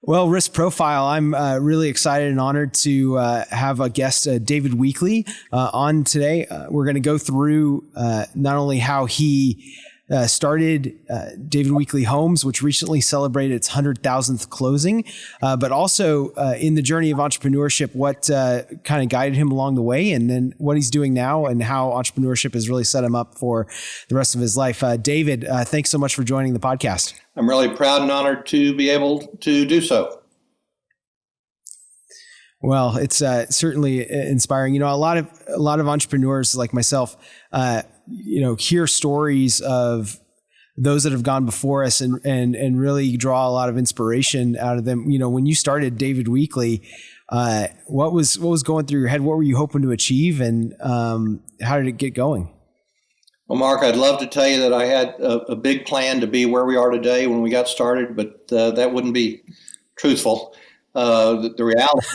Well, risk profile, I'm really excited and honored to have a guest, David Weekley, on today. We're going to go through not only how he started David Weekley Homes, which recently celebrated its 100,000th closing, but also in the journey of entrepreneurship, what kind of guided him along the way, and then what he's doing now and how entrepreneurship has really set him up for the rest of his life. David, thanks so much for joining the podcast. I'm really proud and honored to be able to do so. Well, it's certainly inspiring. You know, a lot of entrepreneurs like myself, hear stories of those that have gone before us and really draw a lot of inspiration out of them. You know, when you started David Weekley, what was going through your head? What were you hoping to achieve, and how did it get going? Well, Mark, I'd love to tell you that I had a big plan to be where we are today when we got started, but that wouldn't be truthful. The reality,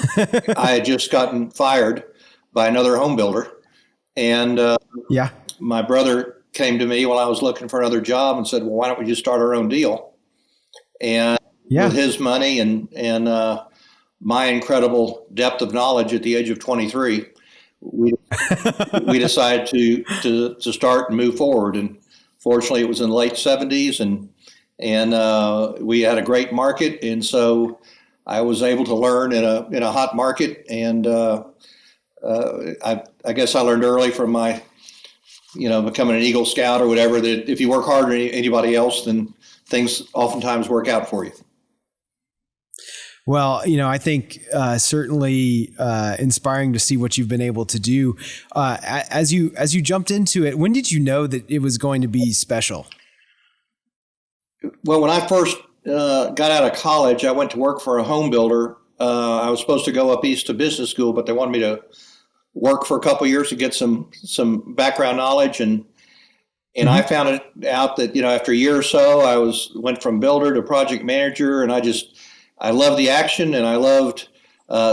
I had just gotten fired by another home builder, and my brother came to me while I was looking for another job and said, "Well, why don't we just start our own deal?" And with his money and my incredible depth of knowledge at the age of 23, we decided to start and move forward. And fortunately, it was in the late 70s, and we had a great market, and so I was able to learn in a hot market, and I guess I learned early from my, becoming an Eagle Scout or whatever, that if you work harder than anybody else, then things oftentimes work out for you. Well, I think certainly inspiring to see what you've been able to do. As you jumped into it, when did you know that it was going to be special? Well, when I first got out of college, I went to work for a home builder. I was supposed to go up east to business school, but they wanted me to work for a couple of years to get some background knowledge, and I found it out that after a year or so, I went from builder to project manager, and I loved the action, and I loved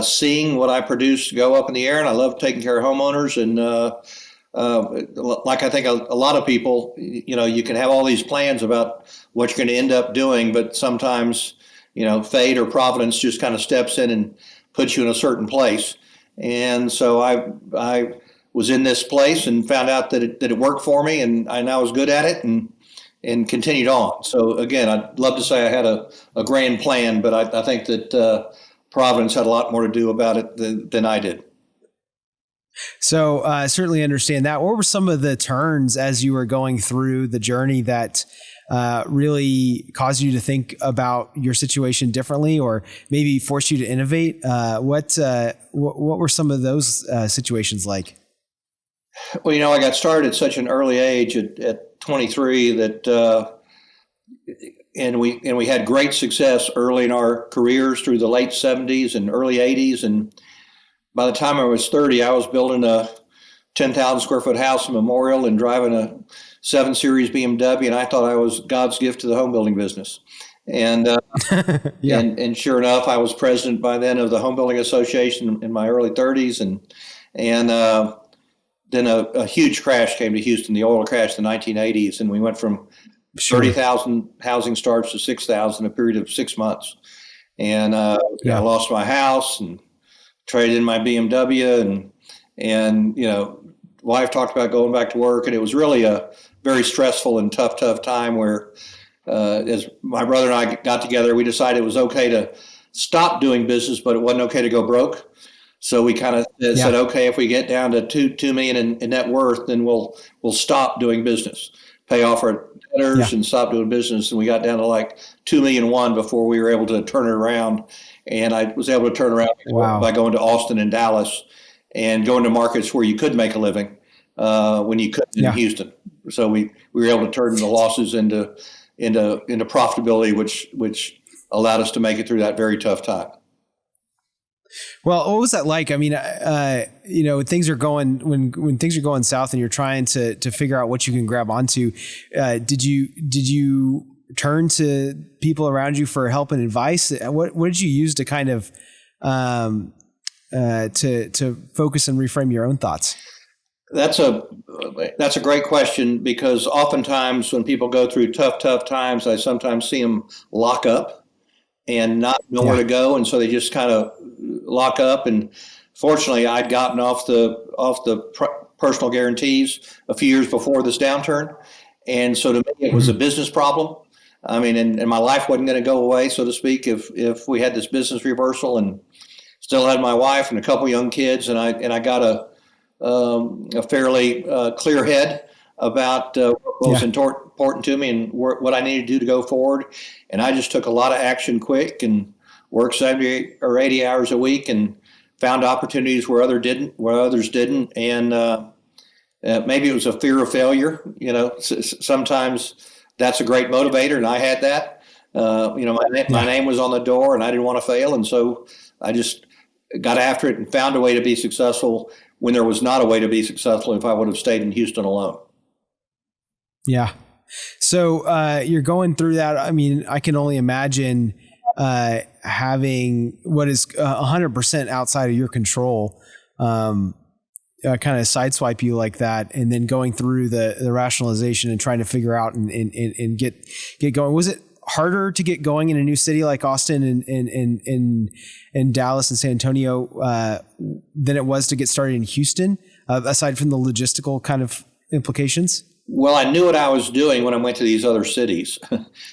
seeing what I produced go up in the air, and I loved taking care of homeowners. And like I think a lot of people, you can have all these plans about what you're going to end up doing, but sometimes, fate or providence just kind of steps in and puts you in a certain place. And so I was in this place and found out that it worked for me, and I was good at it, and continued on. So again, I'd love to say I had a grand plan, but I think that Providence had a lot more to do about it than I did. So certainly understand that. What were some of the turns as you were going through the journey that really caused you to think about your situation differently, or maybe forced you to innovate? What were some of those situations like? Well, I got started at such an early age at 23 that, and we had great success early in our careers through the late 70s and early 80s. And by the time I was 30, I was building a 10,000 square foot house in Memorial and driving a 7 Series BMW, and I thought I was God's gift to the home building business. And and sure enough, I was president by then of the Home Building Association in my early 30s, and then a huge crash came to Houston, the oil crash in the 1980s, and we went from 30,000 housing starts to 6,000 in a period of 6 months. And I lost my house and traded in my BMW, and wife talked about going back to work, and it was really a very stressful and tough time where as my brother and I got together, we decided it was okay to stop doing business, but it wasn't okay to go broke. So we kind of said, okay, if we get down to $2 million in net worth, then we'll stop doing business, pay off our debtors and stop doing business. And we got down to like $2.1 million before we were able to turn it around. And I was able to turn around by going to Austin and Dallas and going to markets where you could make a living when you couldn't in Houston. So we were able to turn the losses into profitability, which allowed us to make it through that very tough time. Well, what was that like? I mean, things are going when things are going south, and you're trying to figure out what you can grab onto. Did you turn to people around you for help and advice? What did you use to kind of to focus and reframe your own thoughts? That's a great question, because oftentimes when people go through tough times, I sometimes see them lock up and not know where to go, and so they just kind of lock up. And fortunately, I'd gotten off the personal guarantees a few years before this downturn, and so to me it was a business problem. I mean, and my life wasn't going to go away, so to speak, if we had this business reversal, and still had my wife and a couple young kids, and I got a fairly clear head about what was important to me and what I needed to do to go forward. And I just took a lot of action quick and worked 70 or 80 hours a week and found opportunities where others didn't. And maybe it was a fear of failure. Sometimes that's a great motivator, and I had that. My name was on the door, and I didn't want to fail. And so I just got after it and found a way to be successful when there was not a way to be successful if I would have stayed in Houston alone. Yeah. So you're going through that. I mean, I can only imagine having what is 100% outside of your control kind of sideswipe you like that, and then going through the rationalization and trying to figure out and get going. Was it harder to get going in a new city like Austin and Dallas and San Antonio than it was to get started in Houston, aside from the logistical kind of implications? Well, I knew what I was doing when I went to these other cities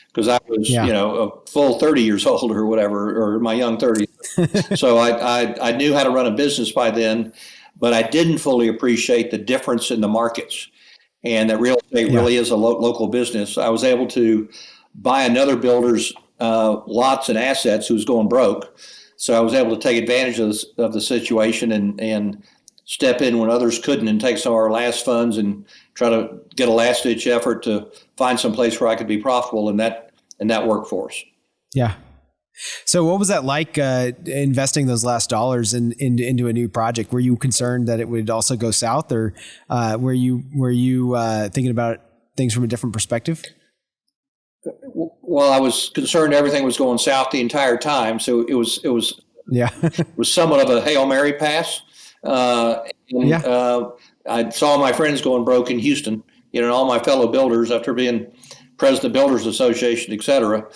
because I was, a full 30 years old or whatever, or my young 30s. So I knew how to run a business by then, but I didn't fully appreciate the difference in the markets, and that real estate really is a local business. I was able to buy another builder's lots and assets who was going broke. So I was able to take advantage of the situation and step in when others couldn't, and take some of our last funds and try to get a last-ditch effort to find some place where I could be profitable in that workforce. Yeah. So what was that like investing those last dollars into a new project? Were you concerned that it would also go south, or were you thinking about things from a different perspective? Well, I was concerned everything was going south the entire time, so it was it was somewhat of a Hail Mary pass. I saw my friends going broke in Houston, and all my fellow builders after being president of the Builders Association, et cetera.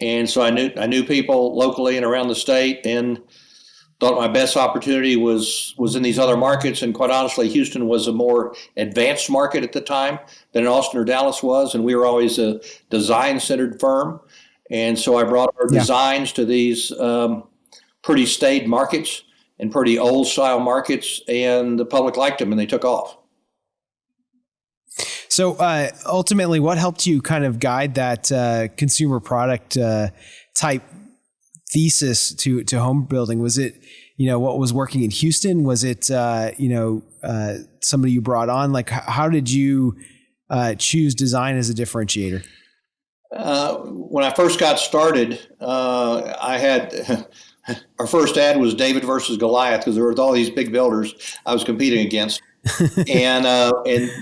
And so I knew people locally and around the state, and thought my best opportunity was in these other markets. And quite honestly, Houston was a more advanced market at the time than Austin or Dallas was. And we were always a design-centered firm. And so I brought our designs to these pretty staid markets and pretty old-style markets, and the public liked them, and they took off. So ultimately, what helped you kind of guide that consumer product type thesis to home building? Was it, what was working in Houston? Was it, somebody you brought on? Like, how did you choose design as a differentiator? When I first got started, I had our first ad was David versus Goliath, because there were all these big builders I was competing against. And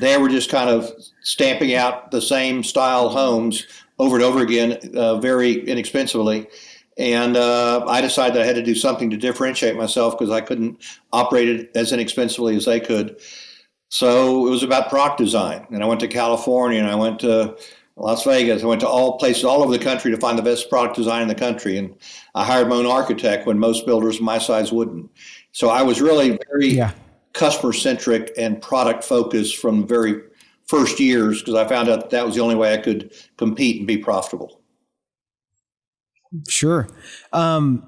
they were just kind of stamping out the same style homes over and over again, very inexpensively. And I decided that I had to do something to differentiate myself, because I couldn't operate it as inexpensively as they could. So it was about product design. And I went to California, and I went to Las Vegas. I went to all places all over the country to find the best product design in the country. And I hired my own architect when most builders my size wouldn't. So I was really very customer-centric and product-focused from the very first years, because I found out that was the only way I could compete and be profitable. Sure. Aside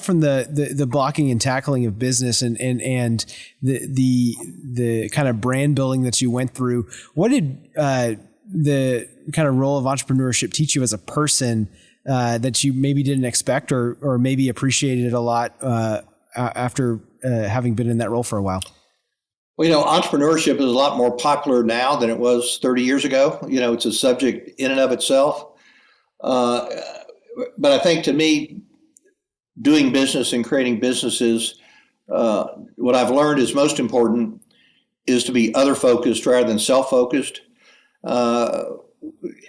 from the blocking and tackling of business and the kind of brand building that you went through, what did the kind of role of entrepreneurship teach you as a person that you maybe didn't expect or maybe appreciated a lot after having been in that role for a while? Well, entrepreneurship is a lot more popular now than it was 30 years ago. It's a subject in and of itself. But I think, to me, doing business and creating businesses, what I've learned is most important is to be other-focused rather than self-focused.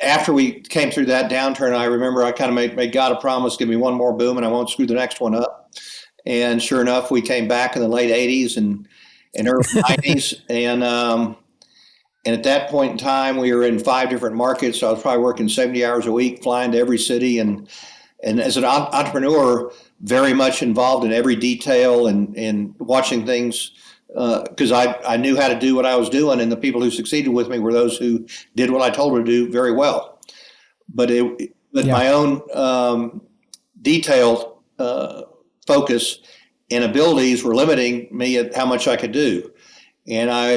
After we came through that downturn, I remember I kind of made God a promise, give me one more boom and I won't screw the next one up. And sure enough, we came back in the late 80s and early 90s. And at that point in time, we were in 5 different markets. So I was probably working 70 hours a week, flying to every city and And as an entrepreneur, very much involved in every detail and watching things because I knew how to do what I was doing, and the people who succeeded with me were those who did what I told them to do very well. But my own detailed focus and abilities were limiting me at how much I could do. And I,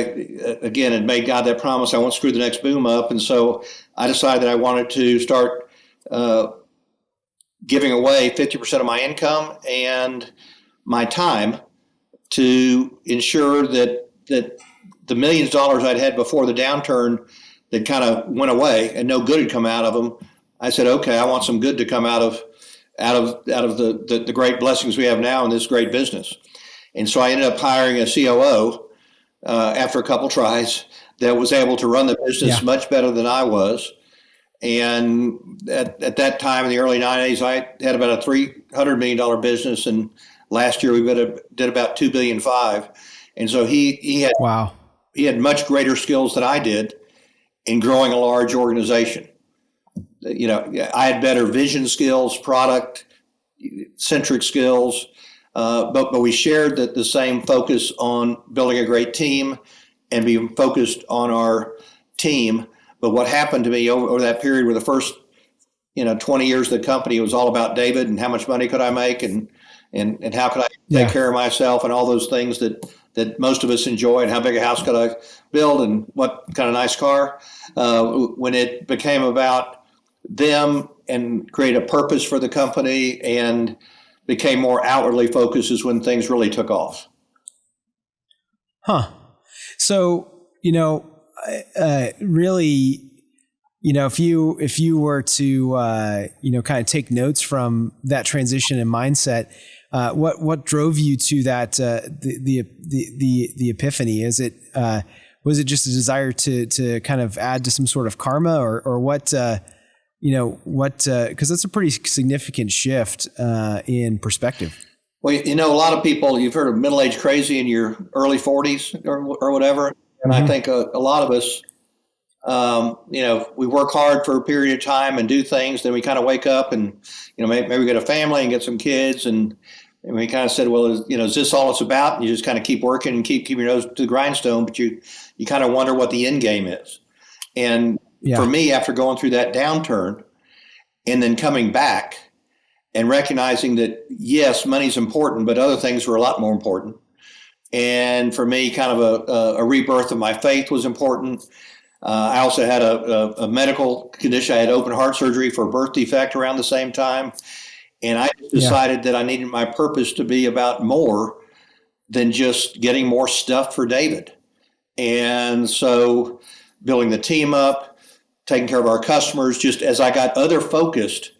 again, had made God that promise, I won't screw the next boom up. And so I decided that I wanted to start giving away 50% of my income and my time to ensure that the millions of dollars I'd had before the downturn that kind of went away and no good had come out of them. I said, okay, I want some good to come out of the great blessings we have now in this great business. And so I ended up hiring a COO after a couple tries that was able to run the business much better than I was. And at that time in the early 90s, I had about a $300 million business. And last year we did about $2.5 billion. And so he had much greater skills than I did in growing a large organization. You know, I had better vision skills, product centric skills, but we shared the same focus on building a great team and being focused on our team. But what happened to me over that period where the first 20 years of the company was all about David and how much money could I make and how could I take care of myself and all those things that most of us enjoy, and how big a house could I build and what kind of nice car. When it became about them and create a purpose for the company and became more outwardly focused is when things really took off. Huh. So, really, if you were to, kind of take notes from that transition and mindset, what drove you to that, the epiphany? Is it, was it just a desire to kind of add to some sort of karma or what, because that's a pretty significant shift in perspective. Well, a lot of people, you've heard of middle-aged crazy in your early 40s or whatever. And I think a lot of us, we work hard for a period of time and do things. Then we kind of wake up and, maybe we get a family and get some kids. And we kind of said, well, is this all it's about? And you just kind of keep working and keep your nose to the grindstone. But you kind of wonder what the end game is. And for me, after going through that downturn and then coming back and recognizing that, yes, money's important, but other things were a lot more important. And for me, kind of a rebirth of my faith was important. I also had a medical condition. I had open heart surgery for a birth defect around the same time. And I decided that I needed my purpose to be about more than just getting more stuff for David. And so building the team up, taking care of our customers, just as I got other focused,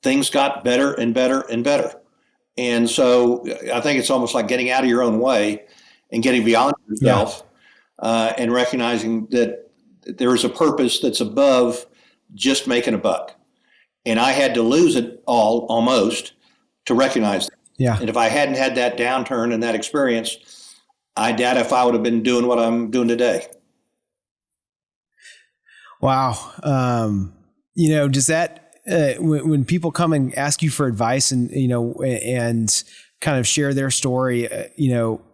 things got better and better and better. And so I think it's almost like getting out of your own way and getting beyond yourself and recognizing that there is a purpose that's above just making a buck. And I had to lose it all almost to recognize that. Yeah. And if I hadn't had that downturn and that experience, I doubt if I would have been doing what I'm doing today. Wow. Does that, when people come and ask you for advice and, and kind of share their story,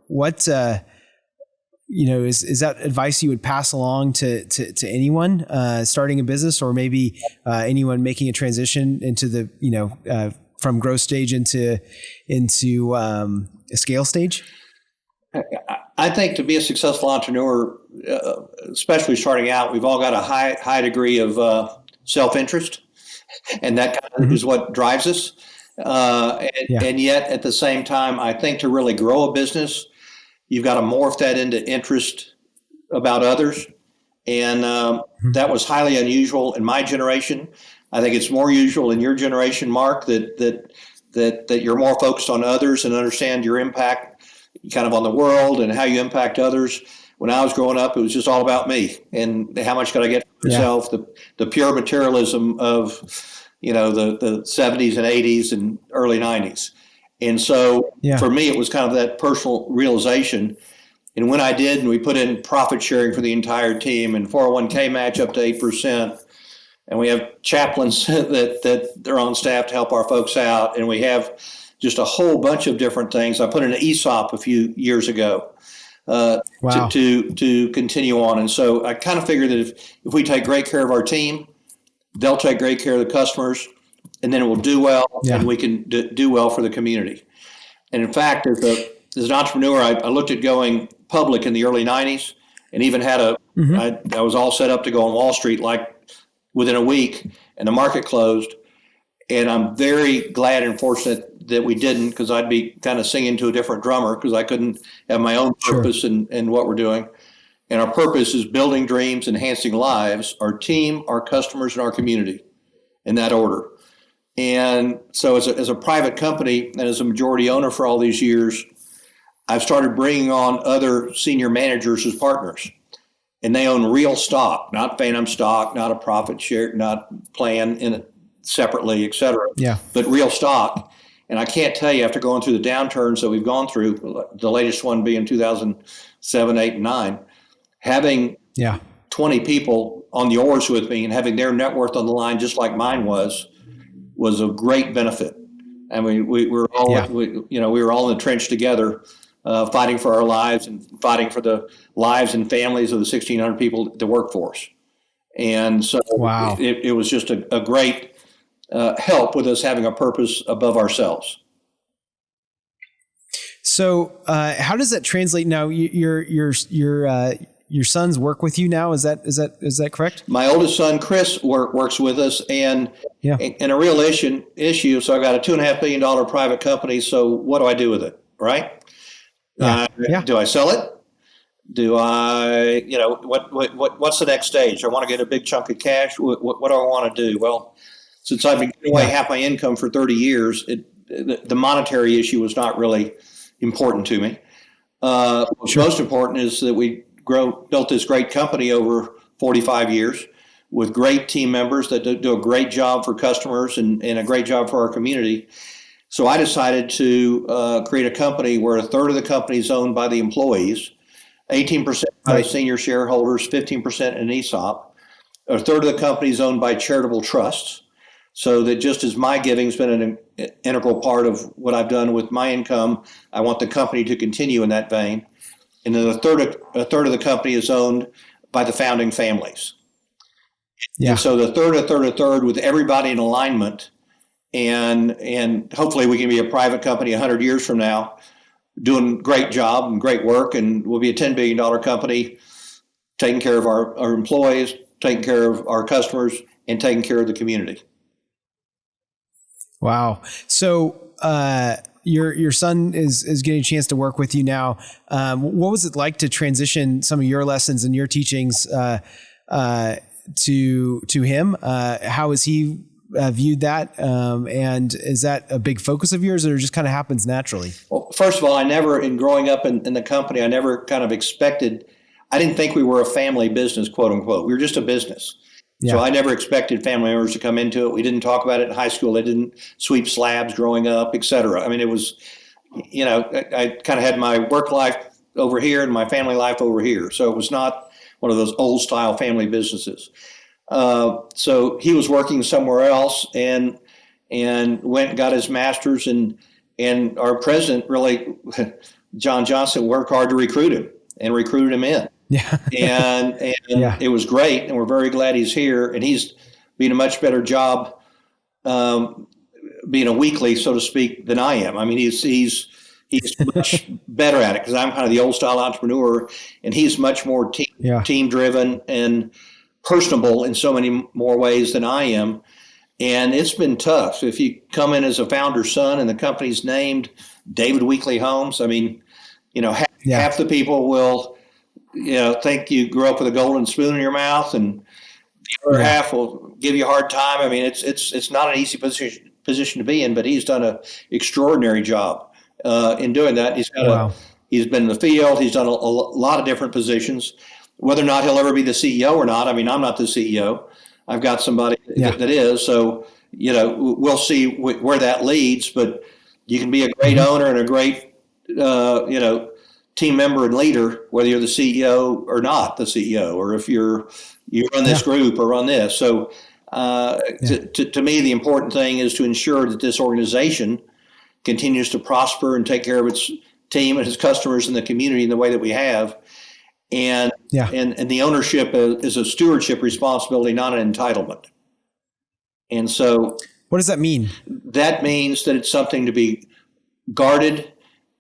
what, is that advice you would pass along to anyone, starting a business or maybe, anyone making a transition into the, from growth stage into a scale stage? I think to be a successful entrepreneur, especially starting out, we've all got a high degree of self-interest, and that kind of is what drives us. And yet, at the same time, I think to really grow a business, you've got to morph that into interest about others, and that was highly unusual in my generation. I think it's more usual in your generation, Mark, that you're more focused on others and understand your impact kind of on the world and how you impact others. When I was growing up, it was just all about me and how much could I get for myself, the pure materialism of, the 70s and 80s and early 90s. And so for me, it was kind of that personal realization. And when I did, and we put in profit sharing for the entire team and 401k match up to 8%, and we have chaplains that they're on staff to help our folks out, and we have just a whole bunch of different things. I put in an ESOP a few years ago Wow. to continue on, and so I kind of figured that if we take great care of our team, they'll take great care of the customers, and then it will do well, Yeah. and we can do well for the community. And in fact, as an entrepreneur, I looked at going public in the early 90s, and even had I was all set up to go on Wall Street like within a week, and the market closed. And I'm very glad and fortunate that we didn't, because I'd be kind of singing to a different drummer, because I couldn't have my own purpose in what we're doing. And our purpose is building dreams, enhancing lives, our team, our customers, and our community, in that order. And so as a private company and as a majority owner for all these years, I've started bringing on other senior managers as partners. And they own real stock, not phantom stock, not a profit share, not plan in it separately, et cetera, but real stock. And I can't tell you, after going through the downturns that we've gone through, the latest one being 2007, 8, and 9, having 20 people on the oars with me and having their net worth on the line, just like mine was a great benefit. I mean, we were all, we were all in the trench together, fighting for our lives and fighting for the lives and families of the 1,600 people that work for us. And so it was just a great help with us having a purpose above ourselves. So how does that translate now? Your sons work with you now. Is that correct? My oldest son, Chris, works with us, and a real issue. So I got a $2.5 billion private company. So what do I do with it? Right? Do I sell it? Do I, what's the next stage? I want to get a big chunk of cash. What do I want to do? Well, since I've been giving away half my income for 30 years, the monetary issue was not really important to me. What's most important is that we built this great company over 45 years with great team members that do a great job for customers and a great job for our community. So I decided to create a company where a third of the company is owned by the employees, 18% by the senior shareholders, 15% in ESOP. A third of the company is owned by charitable trusts. So that just as my giving has been an integral part of what I've done with my income, I want the company to continue in that vein. And then a third of the company is owned by the founding families. And so the third with everybody in alignment. And hopefully we can be a private company 100 years from now, doing great job and great work, and we'll be a $10 billion company, taking care of our employees, taking care of our customers, and taking care of the community. Wow. So your son is getting a chance to work with you now. What was it like to transition some of your lessons and your teachings to him? How has he viewed that? And is that a big focus of yours, or it just kind of happens naturally? Well, first of all, in growing up in the company, I never kind of expected, I didn't think we were a family business, quote unquote. We were just a business. So I never expected family members to come into it. We didn't talk about it in high school. They didn't sweep slabs growing up, et cetera. I mean, it was, I kind of had my work life over here and my family life over here. So it was not one of those old style family businesses. So he was working somewhere else and went and got his master's, and our president really, John Johnson, worked hard to recruit him and recruited him in. And it was great, and we're very glad he's here, and he's doing a much better job being a weekly, so to speak, than I am. I mean, he's much better at it, because I'm kind of the old style entrepreneur, and he's much more team driven and personable in so many more ways than I am. And it's been tough. If you come in as a founder's son and the company's named David Weekley Homes, I mean, half the people will think you grew up with a golden spoon in your mouth, and the other half will give you a hard time. I mean, it's not an easy position to be in, but he's done an extraordinary job in doing that. He's been in the field. He's done a lot of different positions. Whether or not he'll ever be the CEO or not, I mean, I'm not the CEO. I've got somebody that is. So, we'll see where that leads. But you can be a great owner and a great, team member and leader, whether you're the CEO or not the CEO, or if you run this group or run this. So To me, the important thing is to ensure that this organization continues to prosper and take care of its team and its customers and the community in the way that we have. And the ownership is a stewardship responsibility, not an entitlement. And so, what does that mean? That means that it's something to be guarded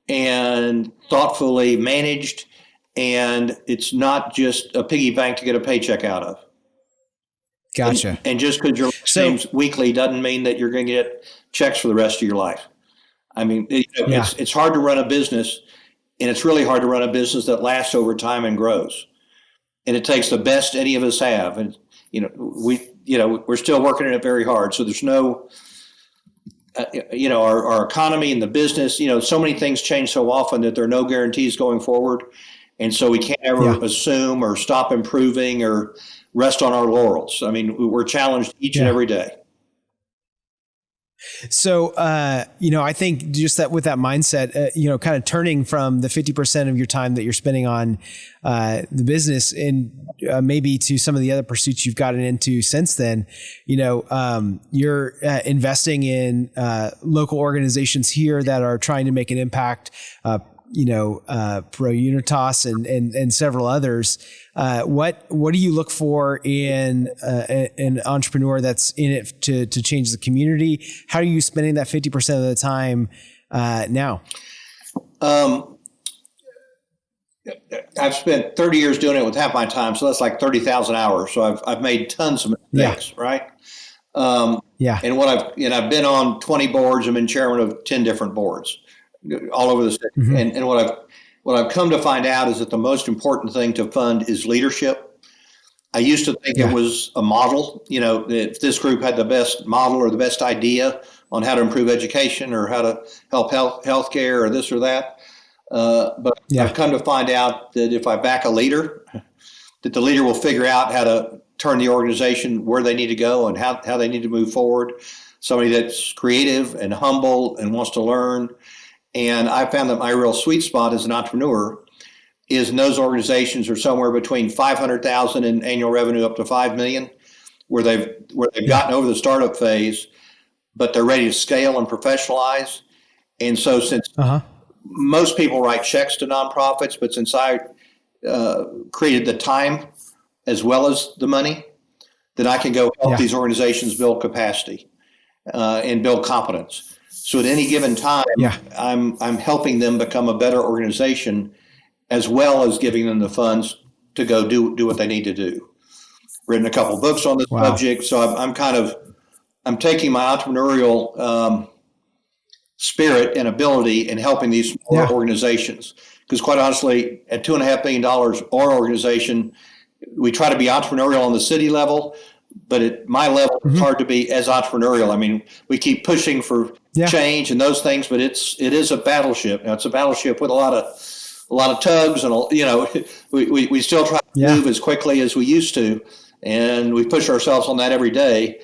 and thoughtfully managed, and it's not just a piggy bank to get a paycheck out of. Gotcha. And just because your name's Weekley doesn't mean that you're going to get checks for the rest of your life. I mean, it's hard to run a business, and it's really hard to run a business that lasts over time and grows. And it takes the best any of us have. And, we're still working at it very hard. So there's no, our economy and the business, so many things change so often that there are no guarantees going forward. And so we can't ever assume or stop improving or rest on our laurels. I mean, we're challenged each and every day. So, I think just that with that mindset, kind of turning from the 50% of your time that you're spending on the business and maybe to some of the other pursuits you've gotten into since then, you're investing in local organizations here that are trying to make an impact, Pro Unitas and several others. What do you look for in an entrepreneur that's in it to change the community? How are you spending that 50% of the time now? I've spent 30 years doing it with half my time, so that's like 30,000 hours. So I've made tons of mistakes, right? And I've been on 20 boards. I've been chairman of 10 different boards all over the state. Mm-hmm. And what I've come to find out is that the most important thing to fund is leadership. I used to think it was a model, if this group had the best model or the best idea on how to improve education or how to help healthcare or this or that. But I've come to find out that if I back a leader, that the leader will figure out how to turn the organization where they need to go and how they need to move forward. Somebody that's creative and humble and wants to learn. And I found that my real sweet spot as an entrepreneur is in those organizations are somewhere between 500,000 in annual revenue up to 5 million, where they've gotten over the startup phase, but they're ready to scale and professionalize. And so since most people write checks to nonprofits, but since I created the time as well as the money, then I can go help these organizations build capacity and build competence. So at any given time, I'm helping them become a better organization, as well as giving them the funds to go do what they need to do. Written a couple books on this subject, so I'm taking my entrepreneurial spirit and ability and helping these smaller organizations. Because quite honestly, at $2.5 billion, our organization, we try to be entrepreneurial on the city level, but at my level, it's hard to be as entrepreneurial. I mean, we keep pushing for change and those things, but it is a battleship. Now, it's a battleship with a lot of tugs, and we still try to move as quickly as we used to, and we push ourselves on that every day.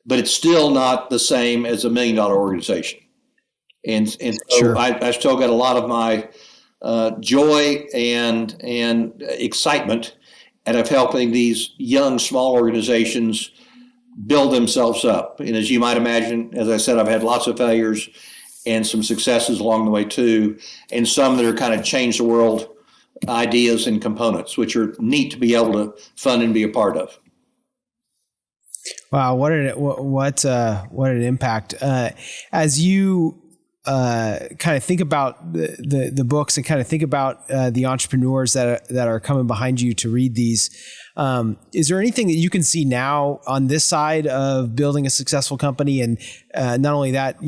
But it's still not the same as $1 million organization, and so I still got a lot of my joy and excitement out of helping these young, small organizations build themselves up. And as you might imagine, as I said, I've had lots of failures and some successes along the way too, and some that are kind of change the world ideas and components, which are neat to be able to fund and be a part of. Wow, what an impact! As you kind of think about the books and kind of think about the entrepreneurs that are coming behind you to read these, is there anything that you can see now on this side of building a successful company, and not only that,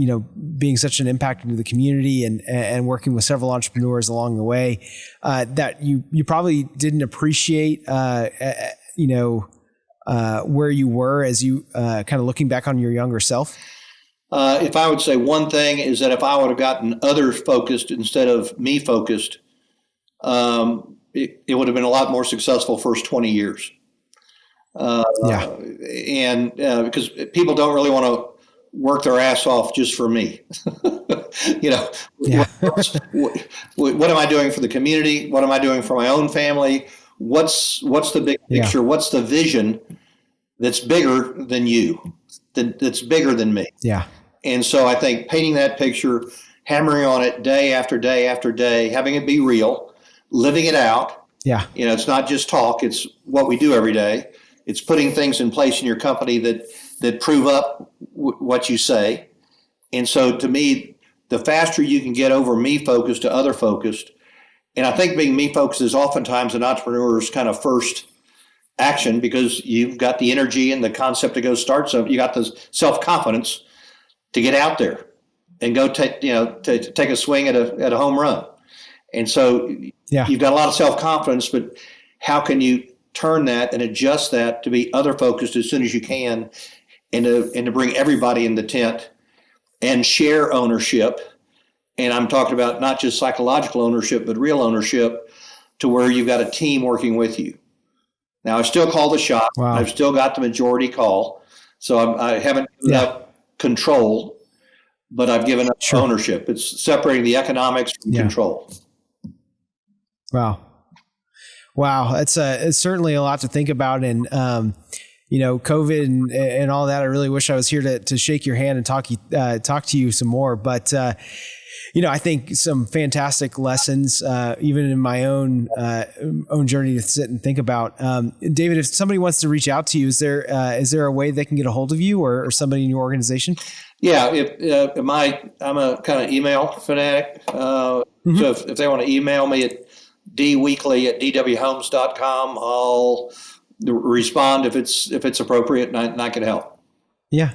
being such an impact into the community and working with several entrepreneurs along the way, that you probably didn't appreciate, where you were as you kind of looking back on your younger self? If I would say one thing is that if I would have gotten others focused instead of me focused, it would have been a lot more successful first 20 years. And because people don't really want to work their ass off just for me. What am I doing for the community? What am I doing for my own family? What's the big picture? What's the vision that's bigger than you, that's bigger than me. Yeah. And so I think painting that picture, hammering on it day after day after day, having it be real, living it out. Yeah. It's not just talk, it's what we do every day. It's putting things in place in your company that prove up what you say. And so to me, the faster you can get over me focused to other focused, and I think being me focused is oftentimes an entrepreneur's kind of first action, because you've got the energy and the concept to go start something. You got the self-confidence to get out there and go take a swing at a home run. And so you've got a lot of self-confidence, but how can you turn that and adjust that to be other focused as soon as you can, and to bring everybody in the tent and share ownership. And I'm talking about not just psychological ownership, but real ownership, to where you've got a team working with you. Now, I still call the shot. Wow. I've still got the majority call. So I haven't given up control, but I've given up ownership. It's separating the economics from control. Wow. It's certainly a lot to think about. And, COVID and all that, I really wish I was here to shake your hand and talk to you some more. But, I think some fantastic lessons, even in my own journey to sit and think about. David, if somebody wants to reach out to you, is there a way they can get a hold of you or somebody in your organization? Yeah, I'm a kind of email fanatic. So if they want to email me at dweekley@dwhomes.com, I'll respond if it's appropriate, and I can help. Yeah.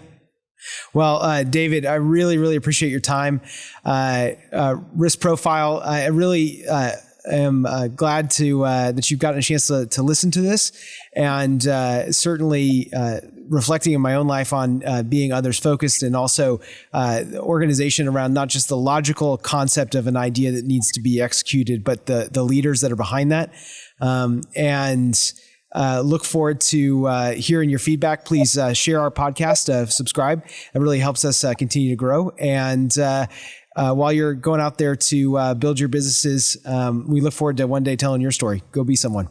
Well, David, I really, really appreciate your time. Risk profile. I really am glad that you've gotten a chance to listen to this, and certainly reflecting in my own life on being others focused, and also organization around not just the logical concept of an idea that needs to be executed, but the leaders that are behind that. Look forward to hearing your feedback. Please share our podcast, subscribe. It really helps us continue to grow. And while you're going out there to build your businesses, we look forward to one day telling your story. Go be someone.